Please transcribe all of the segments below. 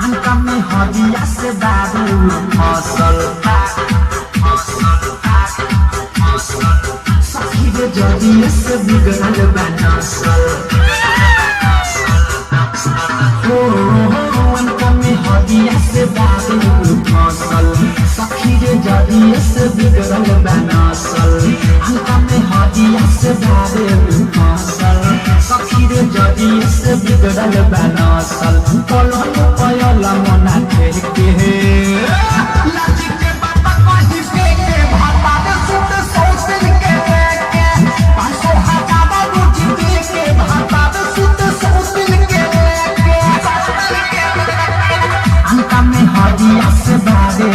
अनका में हदिया से बाबू फसल सखी रे जदिया से बिगड़ल बा नसल अनका में हदिया से बाबू फसल सखी रे जदिया से बिगड़ल बा नसल अनका में हदिया से बाबू फसल सखी रे जदिया से बिगड़ल बा नसल कलम पयला मना के लाजी के बाबा कहि के भाता दे सुत सौसिल के पासो हजाबा रोटी दे के भाता दे सुत सौसिल के अनका में हदिया से बारे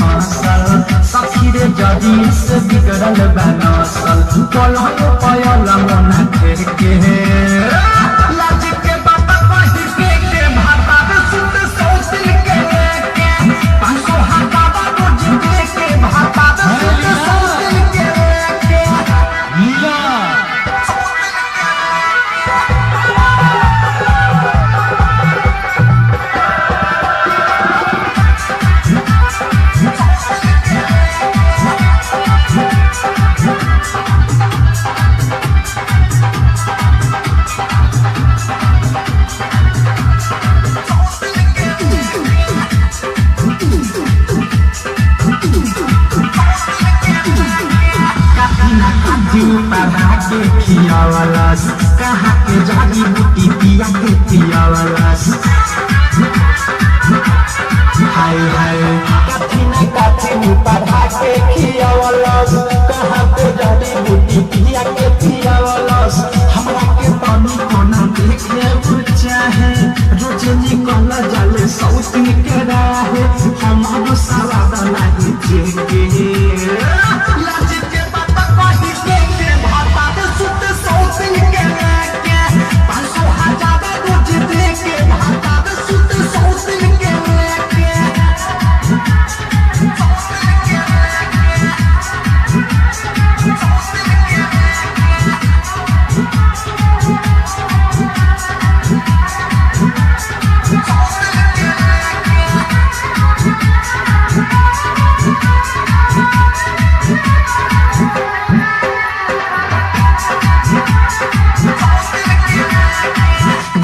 फसल सखी रे जदिया से बिगड़ल बा नसल कलम पयला मना के लाजी के बाबा कहि के भाता दे सुत सौसिल के पासो हजाबा रोटी दे के भाता दे सुत सौसिल के खियावलस कहा के जागी बूटी पिया के पियावलस हाय हाय कथी न कथी पढ़ा के खियावलस कहा के जागी बूटी पिया के पियावलस हमरा के पानी कोना देखे चाहे रोज निकल जाले सौती के राहे हमारो सवाद नहीं जेके लाज के बात कहि के भाता दे सुत सौसिल के पासो हजाबा रोज दे के भाता दे सुत सौसिल के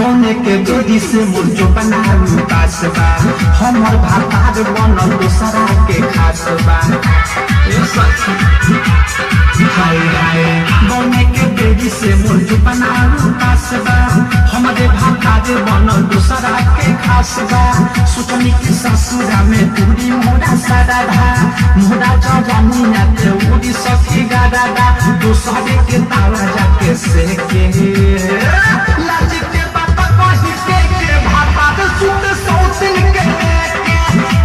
बने के जोड़ी से मुर्जो बनाऊ पास बा हमर भातार बनल दूसरा के खास बा हाय हाय बने के जोड़ी से मुर्जो बनाऊ पास बा हमरे भातार बनल दूसरा के खास बा सुतनी के ससुरा में पूरी मोरा सादा धा मोरा जवानी ना ते उड़ी सखी गादा दा दूसरे के तावा जाके से के लाज के भाता दे सुत सौसिल के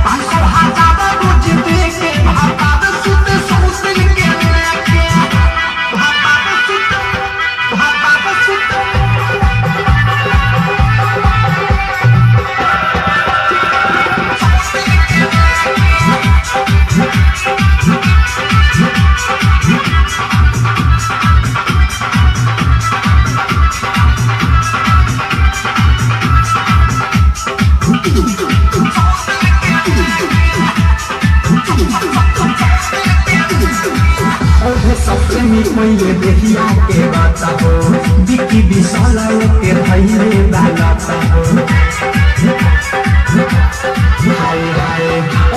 पासो हजाबा रोज दे के भाता दे सुत सौसिल के भाता दे सुत सबसे मिले देखिया के बाता हो बिकी विशाल के धैले बालता हो हाय हाय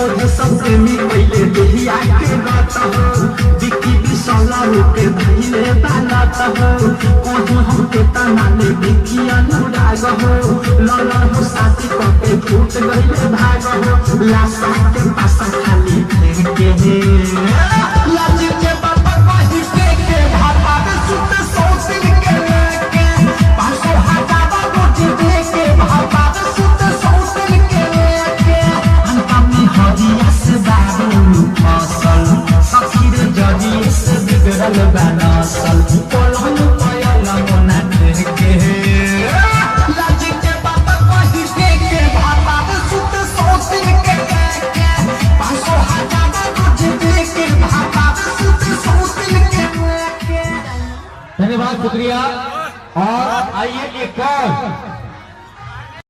और सबसे मिले देखिया के बाता हो बिकी विशाल के धैले बालता हो कोही हम के तना ले बिकी अनुराग हो लला हो साथी को के फूट गइले भाग हो लासा के पासा खाली फेंके लाज के बाबा कहि के भाता दे सुत सौसिल के पासो हजाबा रोज दे के भाता दे सुत सौसिल के अनका में हदिया से बाबू फसल सखी रे जदिया से बिगड़ल बा नसल कलम पयला मना के लाज के बाबा कहि के भाता दे सुत सौसिल के पासो हजाबा रोज दे के भाता दे सुत सौसिल के धन्यवाद, शुक्रिया। और आइए एक और